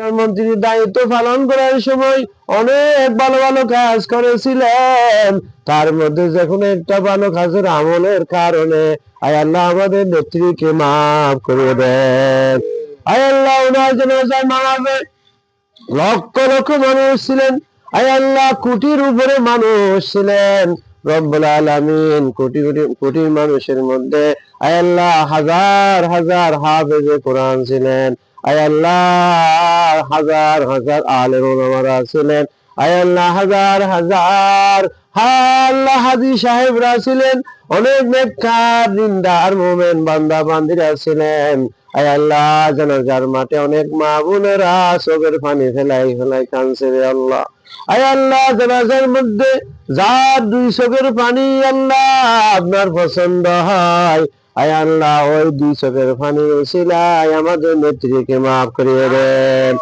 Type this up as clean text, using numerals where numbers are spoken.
প্রধানমন্ত্রীর দায়িত্ব পালন করার সময় অনেক ভালো ভালো কাজ করেছিলেন। তার মধ্যে যখন একটা ভালো কাজের আমলের কারণে আয় আল্লাহ আমাদের নেত্রীকে মাফ করে দেন। আয় আল্লাহ ওনার জানাজায় মানাবে লক্ষ লক্ষ মানুষ ছিলেন। আয় আল্লাহ কোটির উপরে মানুষ ছিলেন। রব্বুল আলামিন কোটি কোটি কোটি মানুষের মধ্যে আয় আল্লাহ হাজার হাজার হাফেজে কোরআন ছিলেন। আয় আল্লাহ হাজার হাজার আলেম ওলামারা ছিলেন। আয় আল্লাহ হাজার হাজার আল্লাহ হাজী সাহেবরা ছিলেন। অনেক নেককার দিনদার মুমিন বান্দা বান্দিরা ছিলেন। আয় আল্লাহ জানাজার মাঠে অনেক মা বোনেরা চোখের পানি ফেলাই ফেলাই কাঁদছে রে আল্লাহ। আয় আল্লাহ জানাজার মধ্যে যার দুই চোখের পানি আল্লাহ আপনার পছন্দ হয়, আয় আল্লাহ ওই দুই চোখের পানি উসিলায় আমাদের নেত্রীকে মাফ করিয়ে দেন।